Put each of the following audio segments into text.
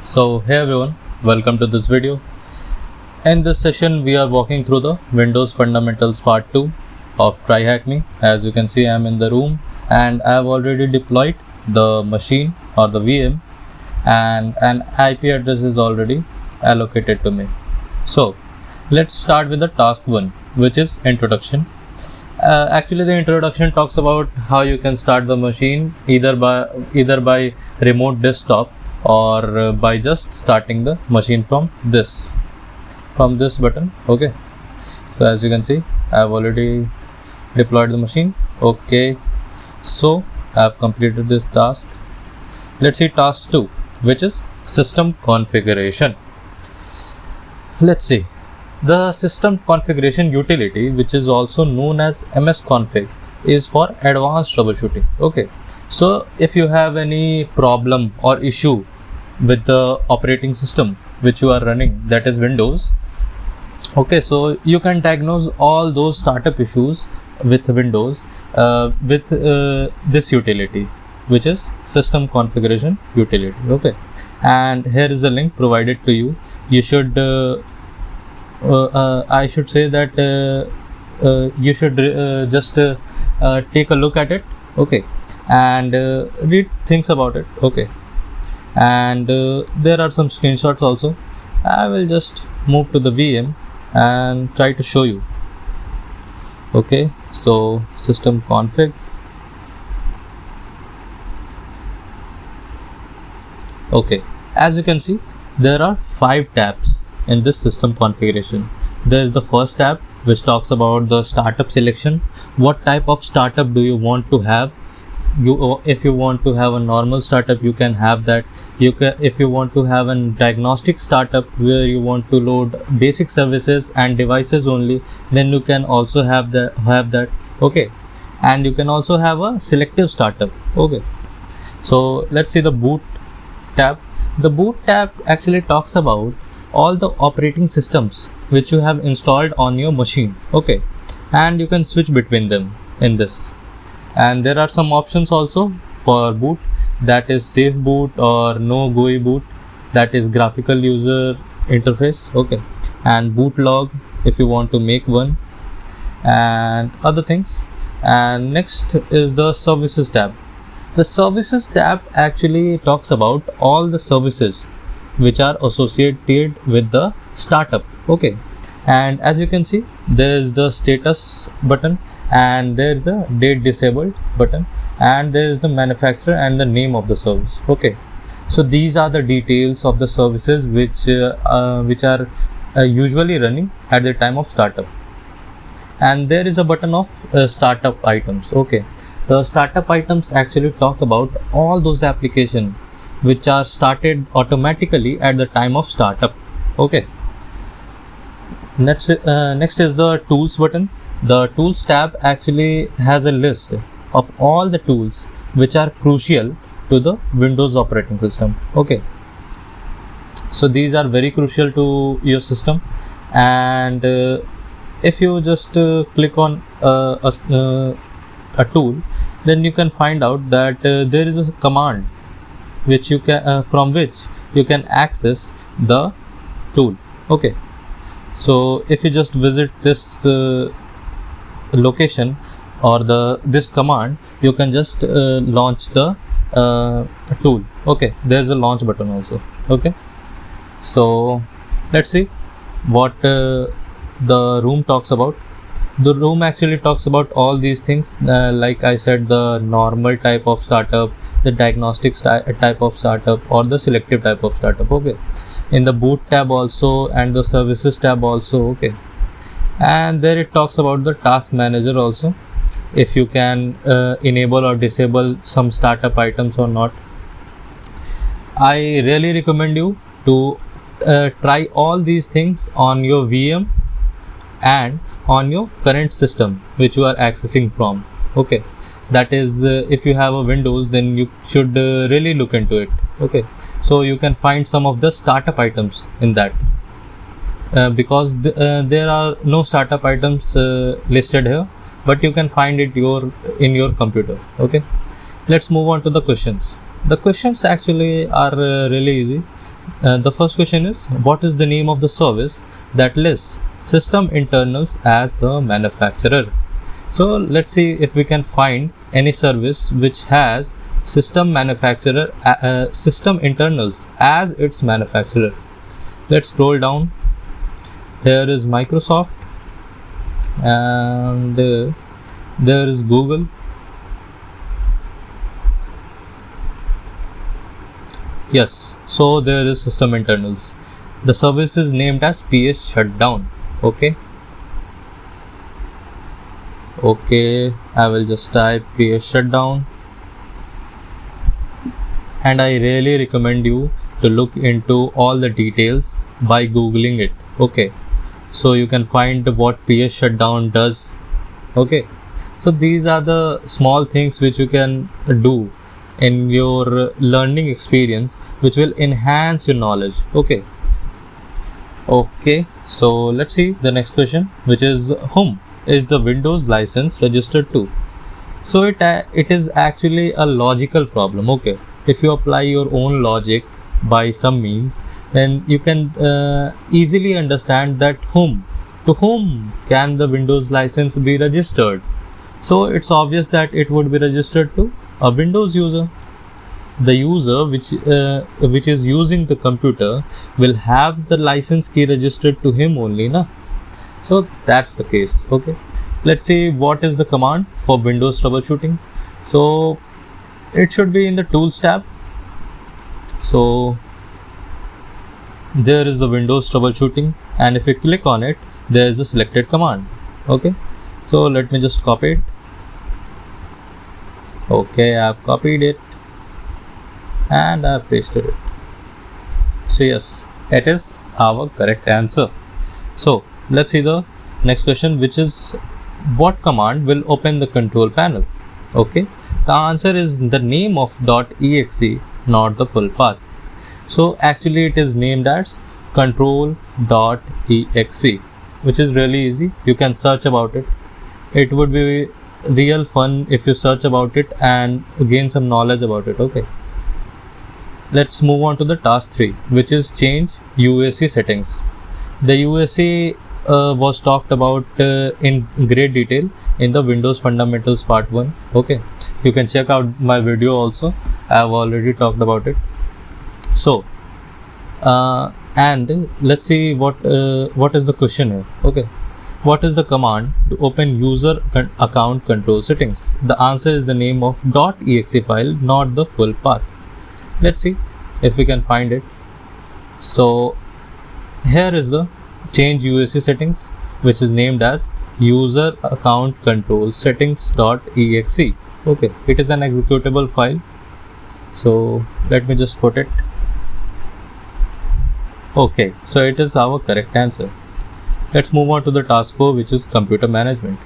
So hey everyone, welcome to this video. In this session we are walking through the Windows Fundamentals part 2 of TryHackMe. As you can see, I am in the room and I have already deployed the machine or the VM, and an IP address is already allocated to me. So let's start with the task 1, which is introduction. Actually, the introduction talks about how you can start the machine either by remote desktop or by just starting the machine from this button. Okay, so as you can see, I have already deployed the machine. Okay, so I have completed this task. Let's see task 2, which is system configuration. Let's see. The system configuration utility, which is also known as msconfig, is for advanced troubleshooting. Okay, so if you have any problem or issue with the operating system which you are running, that is Windows, okay, so you can diagnose all those startup issues with Windows with this utility, which is system configuration utility. Okay, and here is a link provided to you. You should I should say that you should just take a look at it, okay, and read things about it, okay, and there are some screenshots also. I will just move to the VM and try to show you. Okay, so system config. Okay, as you can see, there are 5 tabs in this system configuration. There is the first tab which talks about the startup selection. What type of startup do you want to have? If you want to have a normal startup, you can have that. If you want to have a diagnostic startup where you want to load basic services and devices only, then you can also have that. Okay, and you can also have a selective startup. Okay, so let's see the boot tab. The boot tab actually talks about all the operating systems which you have installed on your machine. Okay, and you can switch between them in this. And there are some options also for boot, that is safe boot or no GUI boot, that is graphical user interface. Okay, and boot log if you want to make one, and other things. And next is the services tab. The services tab actually talks about all the services which are associated with the startup. Okay, and as you can see, there is the status button, and there is a date disabled button, and there is the manufacturer and the name of the service. Okay, so these are the details of the services which are usually running at the time of startup. And there is a button of startup items. Okay, the startup items actually talk about all those applications which are started automatically at the time of startup. Okay, next is the tools button. The tools tab actually has a list of all the tools which are crucial to the Windows operating system. Okay, so these are very crucial to your system, and if you just click on a tool, then you can find out that there is a command which you can from which you can access the tool. Okay, so if you just visit this location or this command, you can just launch the tool. Okay, there's a launch button also. Okay, so let's see what the room talks about. The room actually talks about all these things, like I said, the normal type of startup, the diagnostic type of startup, or the selective type of startup. Okay, in the boot tab also, and the services tab also. Okay, and there it talks about the task manager also, if you can enable or disable some startup items or not. I really recommend you to try all these things on your VM and on your current system which you are accessing from. Okay, that is if you have a Windows, then you should really look into it. Okay, so you can find some of the startup items in that. Because there are no startup items listed here, but you can find it in your computer. Okay, let's move on to the questions. The questions actually are really easy. The first question is, what is the name of the service that lists system internals as the manufacturer? So let's see if we can find any service which has system internals as its manufacturer. Let's scroll down. Here is Microsoft, and there is Google. Yes, so there is system internals. The service is named as PS shutdown. Okay, I will just type PS shutdown, and I really recommend you to look into all the details by googling it. Okay, so you can find what PS shutdown does. Okay, so these are the small things which you can do in your learning experience, which will enhance your knowledge. Okay, so let's see the next question, which is, whom is the Windows license registered to? So it is actually a logical problem. Okay, if you apply your own logic by some means, then you can easily understand that to whom can the Windows license be registered. So it's obvious that it would be registered to a Windows user. The user which is using the computer will have the license key registered to him only, na? So that's the case. Okay, let's see what is the command for Windows troubleshooting. So it should be in the tools tab. So there is the Windows troubleshooting, and if you click on it, there is a selected command. Okay, so let me just copy it. Okay, I've copied it and I've pasted it. So yes, it is our correct answer. So let's see the next question, which is, what command will open the control panel? Okay, the answer is the name of .exe, not the full path. So actually it is named as control.exe, which is really easy. You can search about it. It would be real fun if you search about it and gain some knowledge about it. Okay, let's move on to the task 3, which is change UAC settings. The UAC was talked about in great detail in the Windows Fundamentals Part 1. Okay, you can check out my video also. I have already talked about it. So and let's see what is the question here. Okay, what is the command to open user account control settings? The answer is the name of .exe file, not the full path. Let's see if we can find it. So here is the change UAC settings, which is named as user account control settings.exe. Okay, it is an executable file. So let me just put it. Okay, so it is our correct answer. Let's move on to the task 4, which is computer management.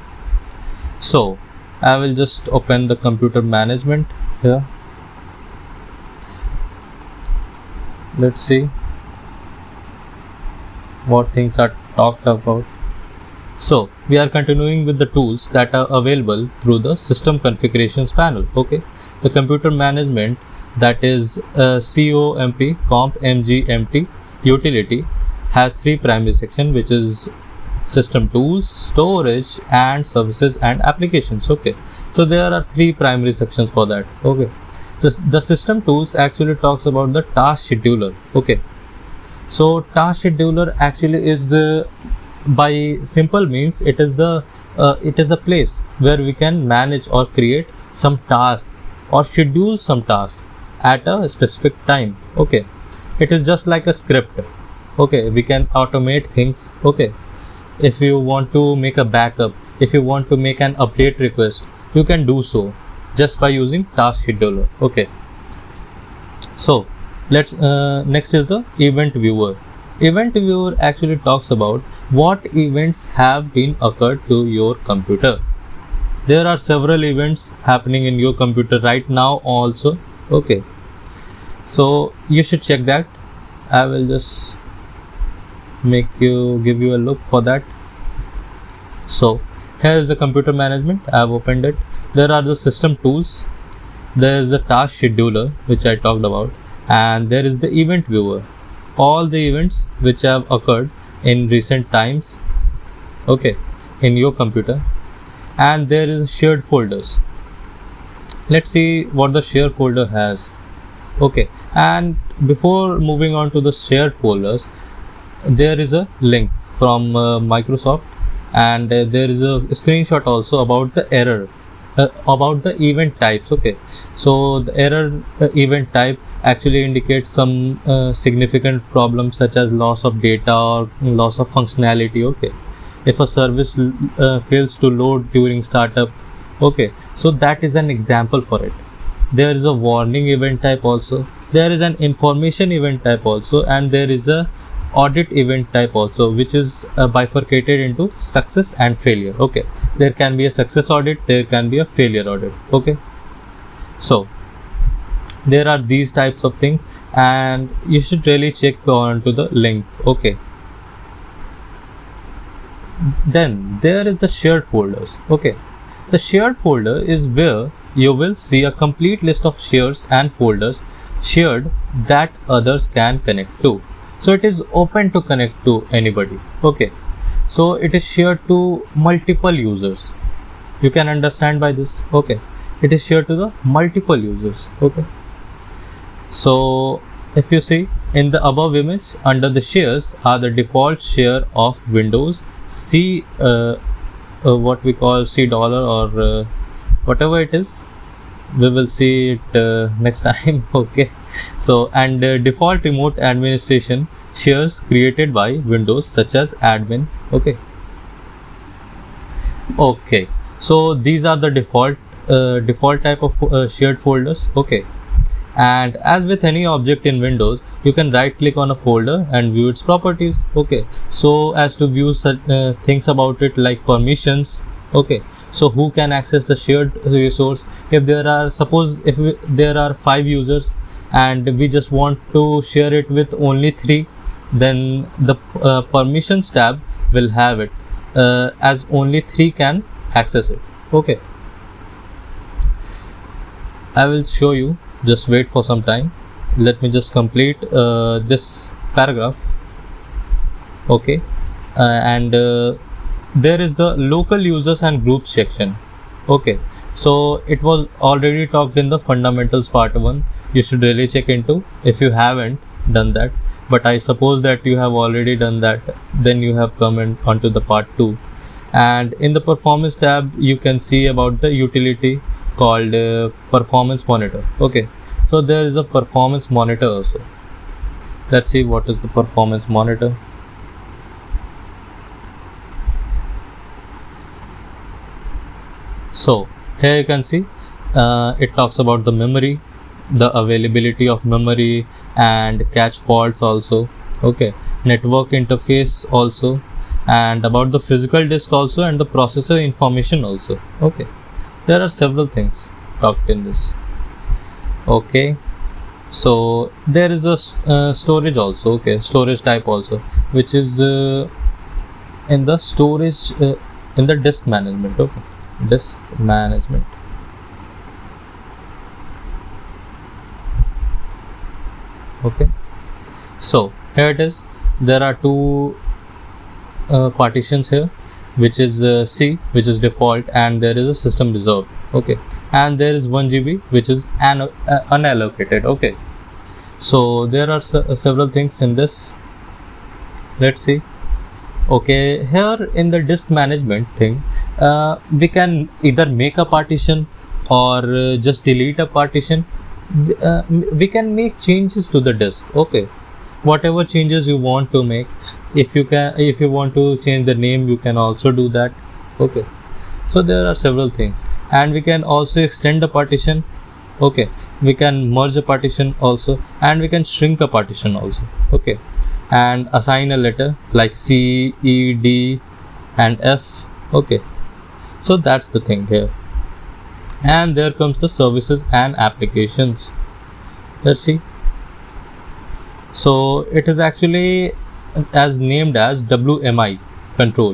So I will just open the computer management here. Let's see what things are talked about. So we are continuing with the tools that are available through the system configurations panel. Okay, the computer management, that is COMP utility, has 3 primary sections, which is system tools, storage, and services and applications. Okay, so there are 3 primary sections for that. Okay, the system tools actually talks about the task scheduler. Okay, so task scheduler actually is the, by simple means, it is a place where we can manage or create some tasks or schedule some tasks at a specific time. Okay, it is just like a script. Okay, we can automate things. Okay, if you want to make a backup, if you want to make an update request, you can do so just by using task scheduler. Okay, so let's next is the event viewer. Event viewer actually talks about what events have been occurred to your computer. There are several events happening in your computer right now also. Okay, so you should check that. I will just give you a look for that. So here is the computer management. I have opened it. There are the system tools, there is the task scheduler, which I talked about, and there is the event viewer. all the events which have occurred in recent times, okay, in your computer. And there is shared folders. Let's see what the share folder has. Okay, and before moving on to the shared folders, there is a link from Microsoft, and there is a screenshot also about the error, about the event types. Okay, so the error event type actually indicates some significant problems such as loss of data or loss of functionality. Okay, if a service fails to load during startup, okay, so that is an example for it. There is a warning event type also, there is an information event type also, and there is a audit event type also, which is bifurcated into success and failure. Okay, there can be a success audit, there can be a failure audit. Okay, so there are these types of things, and you should really check on to the link. Okay, then there is the shared folders. Okay, the shared folder is where you will see a complete list of shares and folders shared that others can connect to. So it is open to connect to anybody. Okay, so it is shared to multiple users. You can understand by this. Okay, it is shared to the multiple users. Okay, so if you see in the above image, under the shares are the default share of Windows C, what we call C dollar, or whatever it is, we will see it next time. Okay, so and default remote administration shares created by Windows such as admin. Okay, okay, so these are the default type of shared folders. Okay, and as with any object in Windows, you can right click on a folder and view its properties. Okay, so as to view such things about it like permissions. Okay, so who can access the shared resource? If there are, suppose if there are 5 users and we just want to share it with only 3, then the permissions tab will have it as only 3 can access it. Okay, I will show you. Just wait for some time. Let me just complete this paragraph. Okay, and there is the local users and groups section. Okay, so it was already talked in the fundamentals part 1. You should really check into if you haven't done that, but I suppose that you have already done that. Then you have come in onto the part 2, and in the performance tab you can see about the utility called performance monitor. Okay, so there is a performance monitor also. Let's see what is the performance monitor. So here you can see it talks about the memory, the availability of memory, and cache faults also. Okay, network interface also, and about the physical disk also, and the processor information also. Okay, there are several things talked in this. Okay, so there is a storage also. Okay, storage type also, which is in the storage in the disk management. Okay, disk management. Okay, so here it is. There are 2 partitions here, which is C, which is default, and there is a system reserved. Okay, and there is 1 GB, which is unallocated. Okay, so there are several things in this. Let's see. Okay, here in the disk management thing, we can either make a partition or just delete a partition. We can make changes to the disk. Okay, whatever changes you want to make. If you want to change the name, you can also do that. Okay, so there are several things, and we can also extend the partition. Okay, we can merge a partition also, and we can shrink a partition also. Okay, and assign a letter like C, E, D, and F. Okay, so that's the thing here. And there comes the services and applications. Let's see. So it is actually as named as WMI control,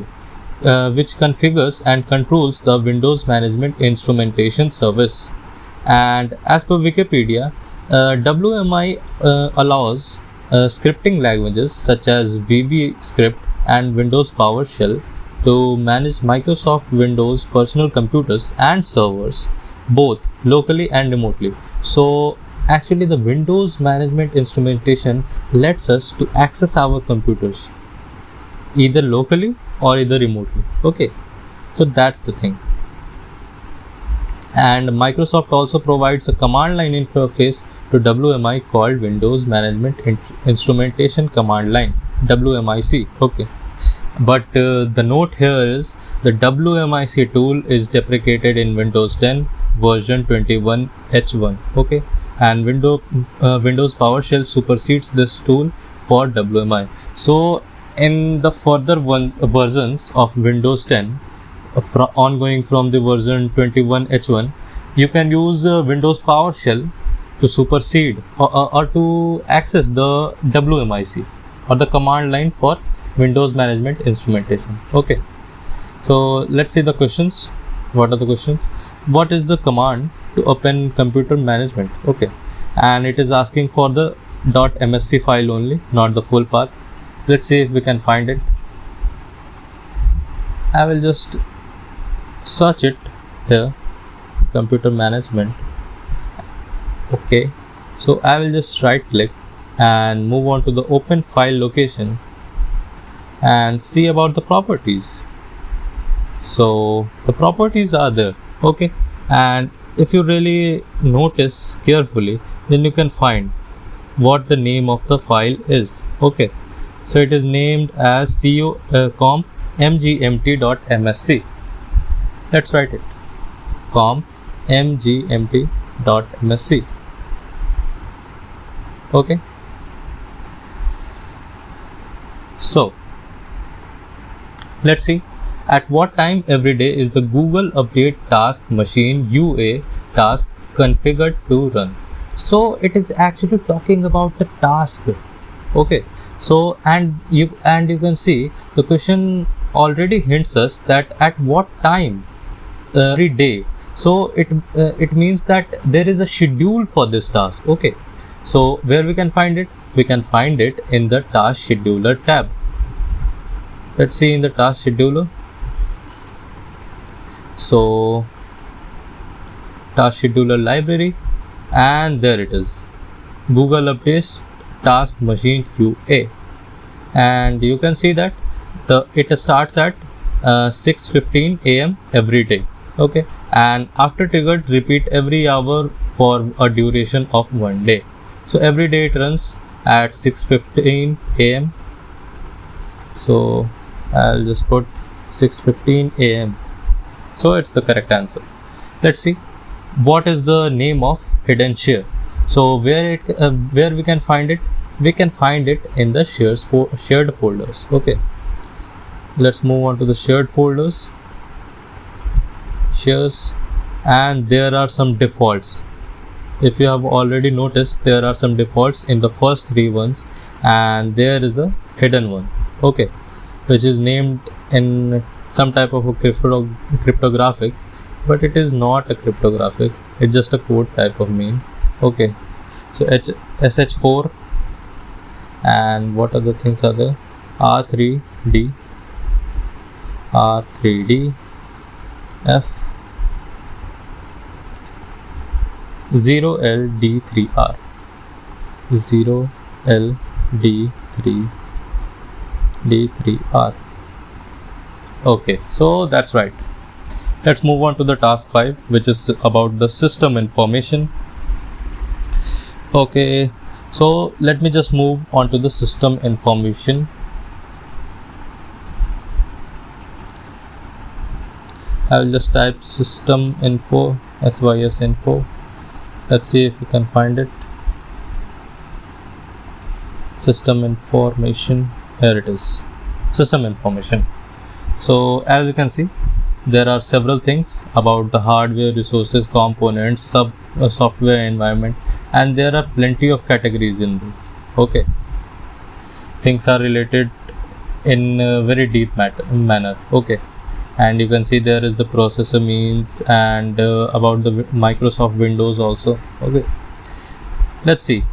which configures and controls the Windows Management Instrumentation Service. And as per Wikipedia, WMI allows scripting languages such as VB Script and Windows PowerShell to manage Microsoft Windows personal computers and servers, both locally and remotely. So actually the Windows management instrumentation lets us to access our computers either locally or either remotely. Okay, so that's the thing. And Microsoft also provides a command line interface to WMI called Windows Management Instrumentation Command Line, WMIC. Okay, but the note here is the WMIC tool is deprecated in Windows 10 version 21H1. Okay, and Windows PowerShell supersedes this tool for WMI. So in the further versions of Windows 10, ongoing from the version 21H1, you can use Windows PowerShell to supersede or to access the WMIC or the command line for Windows management instrumentation. Okay, so let's see the questions. What are the questions? What is the command to open computer management? Okay, and it is asking for the .msc file only, not the full path. Let's see if we can find it. I will just search it here, computer management. Okay, so I will just right click and move on to the open file location and see about the properties. So the properties are there. Okay, and if you really notice carefully, then you can find what the name of the file is. Okay, so it is named as comp mgmt.msc. Let's write it, comp mgmt.msc. Okay, so let's see at what time every day is the Google Update Task Machine UA task configured to run. So it is actually talking about the task. Okay, so and you can see the question already hints us that at what time every day. So it means that there is a schedule for this task. Okay, so where we can find it? We can find it in the task scheduler tab. Let's see in the task scheduler. So task scheduler library, and there it is, Google Updates Task Machine QA, and you can see that it starts at 6:15 a.m. every day. Okay, and after triggered repeat every hour for a duration of 1 day. So every day it runs at 6:15 a.m. So I'll just put 6:15 a.m. So it's the correct answer. Let's see what is the name of hidden share. So where we can find it? We can find it in the shared folders. Okay, let's move on to the shared folders, shares, and there are some defaults. If you have already noticed, there are some defaults in the first three ones, and there is a hidden one. Okay, which is named in some type of a cryptographic, but it is not a cryptographic, it's just a code type of mean. Okay, so sh4, and what other things are there? R3D, F, 0LD3R, 0LD3R. Okay, so that's right. Let's move on to the task 5, which is about the system information. Okay, so let me just move on to the system information. I will just type system info, sys info. Let's see if we can find it. System information, here it is, system information. So as you can see, there are several things about the hardware, resources, components, software environment, and there are plenty of categories in this. Okay, things are related in a very deep manner. Okay, and you can see there is the processor means, and about the Microsoft Windows also. Okay, let's see.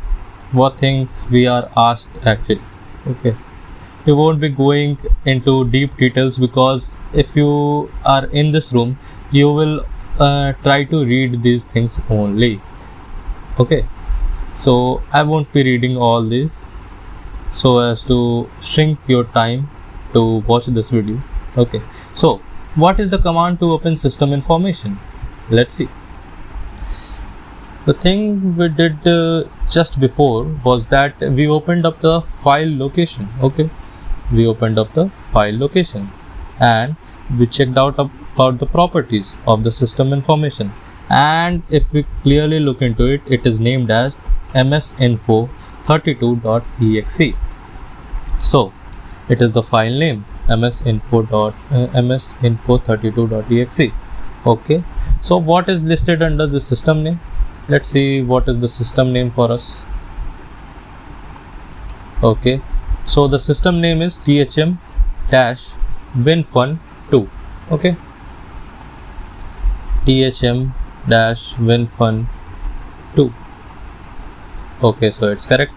what things we are asked actually. Okay, we won't be going into deep details because if you are in this room, you will try to read these things only. Okay, so I won't be reading all these so as to shrink your time to watch this video. Okay, so what is the command to open system information? Let's see. The thing we did just before was that we opened up the file location. Okay, we opened up the file location and we checked out about the properties of the system information, and if we clearly look into it, it is named as msinfo32.exe. so it is the file name msinfo32.exe. okay, so what is listed under the system name? Let's see what is the system name for us. Okay, so the system name is thm-winfun2. okay, thm-winfun2. okay, so it's correct.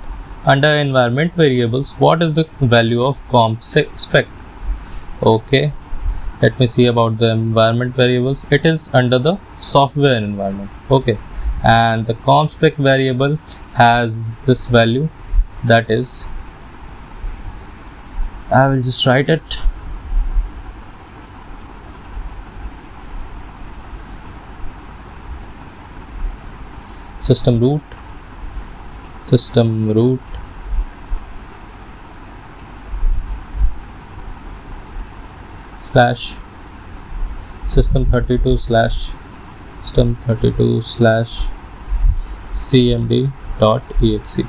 Under environment variables, what is the value of comp spec? Okay, let me see about the environment variables. It is under the software environment. Okay, and the comp spec variable has this value, that is, I will just write it. System root slash system32 slash cmd.exe.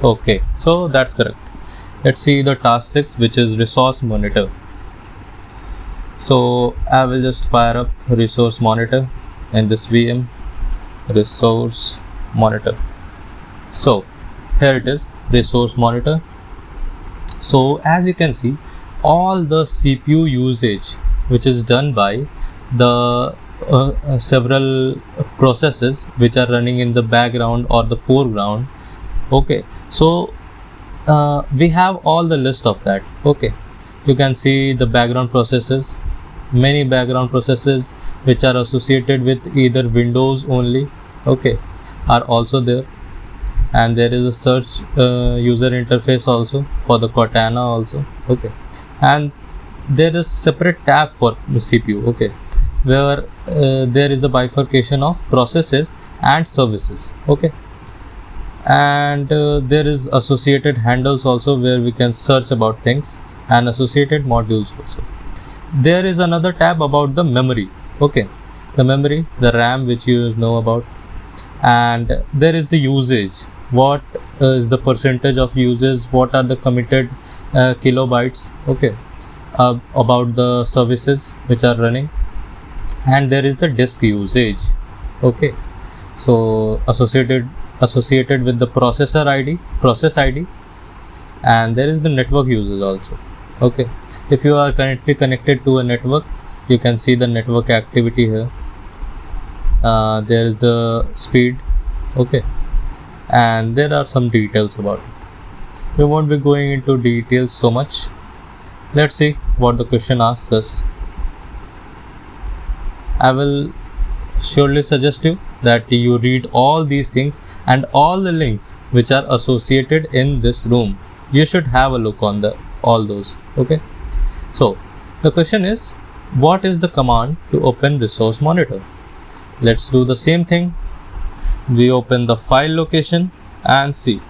okay, so that's correct. Let's see the task 6, which is resource monitor. So I will just fire up resource monitor in this VM, resource monitor. So here it is, resource monitor. So as you can see, all the CPU usage which is done by the several processes which are running in the background or the foreground. Okay, so we have all the list of that. Okay, you can see the background processes, many background processes which are associated with either Windows only, okay, are also there, and there is a search user interface also for the Cortana also. Okay, and there is separate tab for CPU. Okay, where there is a bifurcation of processes and services. Okay, and there is associated handles also where we can search about things, and associated modules also. There is another tab about the memory. Okay, the memory, the RAM, which you know about, and there is the usage, what is the percentage of usage, what are the committed kilobytes. Okay, about the services which are running, and there is the disk usage. Okay, so associated with the process ID, and there is the network usage also. Okay, if you are currently connected to a network, you can see the network activity here. There is the speed. Okay, and there are some details about it. We won't be going into details so much. Let's see what the question asks us. I will surely suggest you that you read all these things and all the links which are associated in this room. You should have a look on all those. Okay, so the question is, what is the command to open resource monitor? Let's do the same thing. We open the file location and see.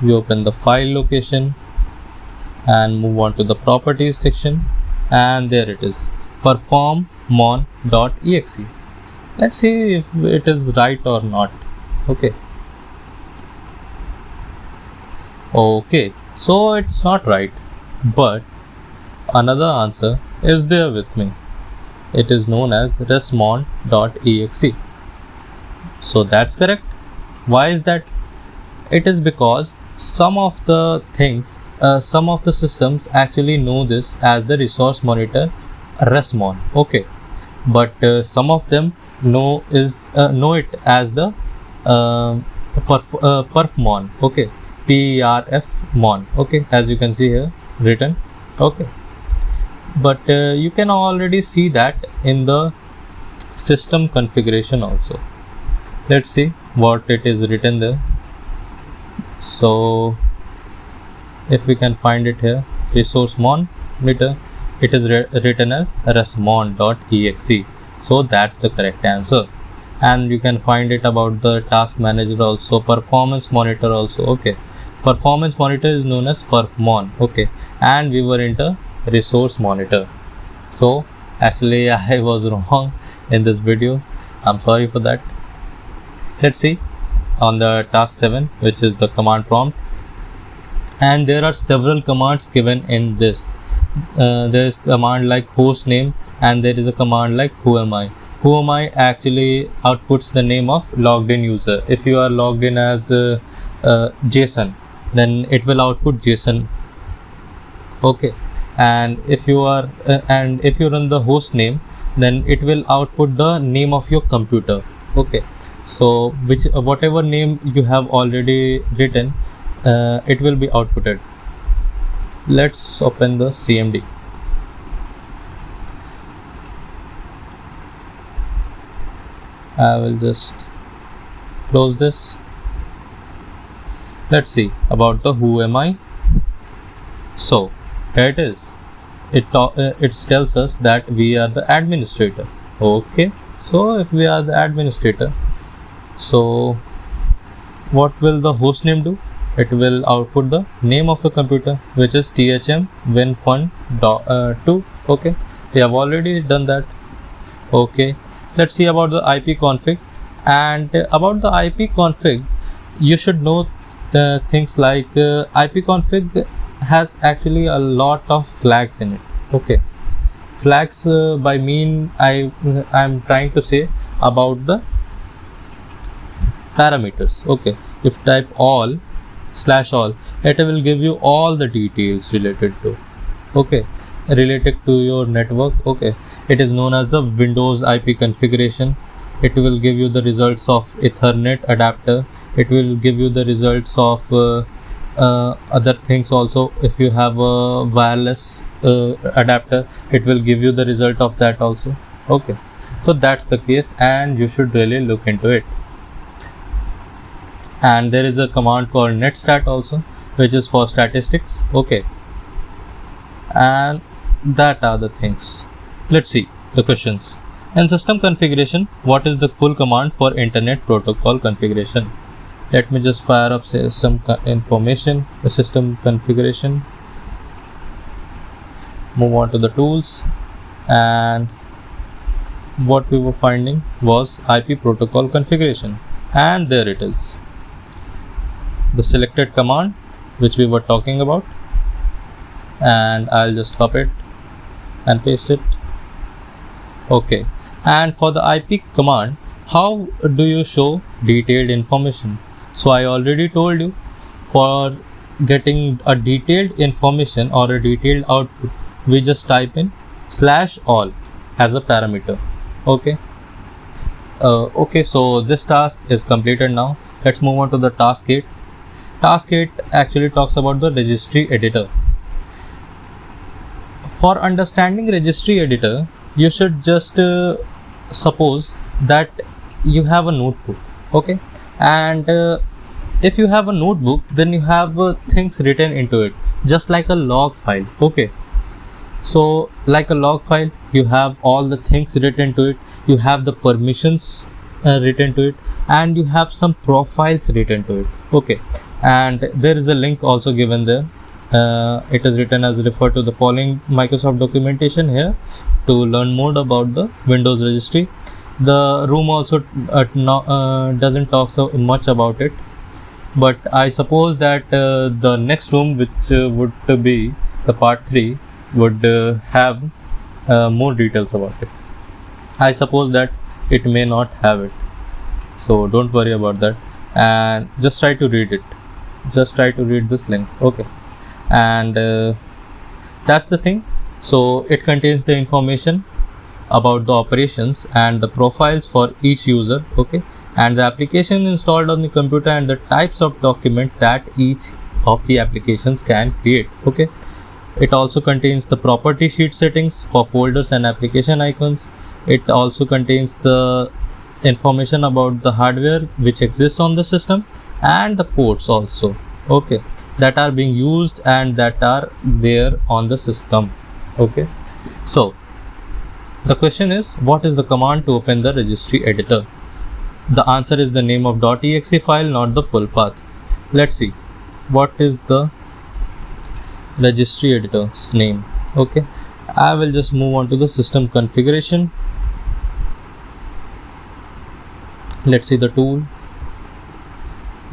We open the file location and move on to the properties section, and there it is, performmon.exe. Let's see if it is right or not. Okay, so it's not right, but another answer is there with me. It is known as resmon.exe. So that's correct. Why is that? It is because some of the systems actually know this as the resource monitor resmon. Okay, but some of them know it as the perfmon. Okay, perf mon. Okay, as you can see here written. Okay, but you can already see that in the system configuration also. Let's see what it is written there. So if we can find it here, resource monitor, it is written as resmon.exe. So that's the correct answer. And you can find it about the task manager also, performance monitor also. Okay, performance monitor is known as perfmon. Okay, and we were into resource monitor. So actually I was wrong in this video. I'm sorry for that. Let's see on the task 7, which is the command prompt, and there are several commands given in this. There is command like host name, and there is a command like who am I. Who am I actually outputs the name of logged in user. If you are logged in as Jason, then it will output Jason. Okay, and if you are and if you run the host name, then it will output the name of your computer. Okay, so which whatever name you have already written, it will be outputted. Let's open the CMD. I will just close this. Let's see about the who am I. So here it is. It tells us that we are the administrator. Okay, so if we are the administrator, so what will the host name do? It will output the name of the computer, which is thm winfun2. Okay, we have already done that. Okay, let's see about the IP config. And about the IP config, you should know the things like IP config has actually a lot of flags in it. Okay, flags by mean I'm trying to say about the parameters. Okay, if type all /all, it will give you all the details related to, okay, related to your network. Okay, it is known as the Windows IP configuration. It will give you the results of Ethernet adapter. It will give you the results of other things also. If you have a wireless adapter, it will give you the result of that also. Okay, so that's the case, and you should really look into it. And there is a command called netstat also, which is for statistics. Okay, and that are the things. Let's see the questions. In system configuration, what is the full command for internet protocol configuration? Let me just fire up some information. The system configuration, move on to the tools, and what we were finding was IP protocol configuration, and there it is, the selected command which we were talking about. And I'll just copy it and paste it. Okay, and for the IP command, how do you show detailed information? So I already told you, for getting a detailed information or a detailed output, we just type in /all as a parameter. Okay, okay, so this task is completed now. Let's move on to the task 8. Task 8 actually talks about the registry editor. For understanding registry editor, you should just suppose that you have a notebook. Okay, and if you have a notebook, then you have things written into it, just like a log file. Okay, so like a log file, you have all the things written to it, you have the permissions written to it, and you have some profiles written to it. Okay, and there is a link also given there. It is written as refer to the following Microsoft documentation here to learn more about the Windows registry. The room also doesn't talk so much about it, but I suppose that the next room, which would be the part 3, would have more details about it. I suppose that it may not have it, so don't worry about that, and just try to read it. Just try to read this link. Okay, and that's the thing. So it contains the information about the operations and the profiles for each user. Okay, and the application installed on the computer and the types of document that each of the applications can create. Okay, it also contains the property sheet settings for folders and application icons. It also contains the information about the hardware which exists on the system and the ports also, okay, that are being used and that are there on the system. Okay, so the question is, what is the command to open the registry editor? The answer is the name of .exe file, not the full path. Let's see what is the registry editor's name. Okay, I will just move on to the system configuration. Let's see the tool.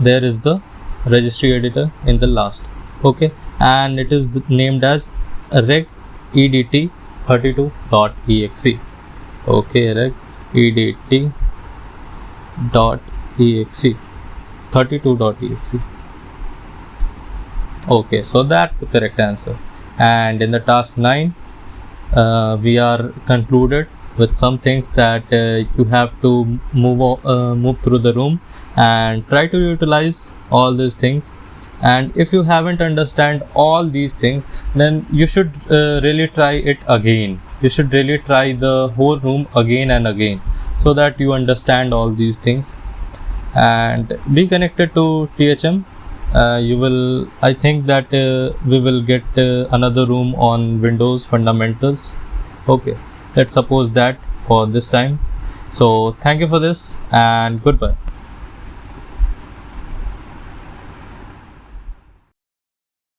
There is the registry editor in the last. Okay, and it is named as regedt32.exe. okay, regedt.exe 32.exe. okay, so that's the correct answer. And in the task 9, we are concluded with some things that you have to move through the room and try to utilize all these things. And if you haven't understand all these things, then you should really try it again. You should really try the whole room again and again, so that you understand all these things. And be connected to THM. I think that we will get another room on Windows fundamentals. Okay, let's suppose that for this time. So thank you for this and goodbye.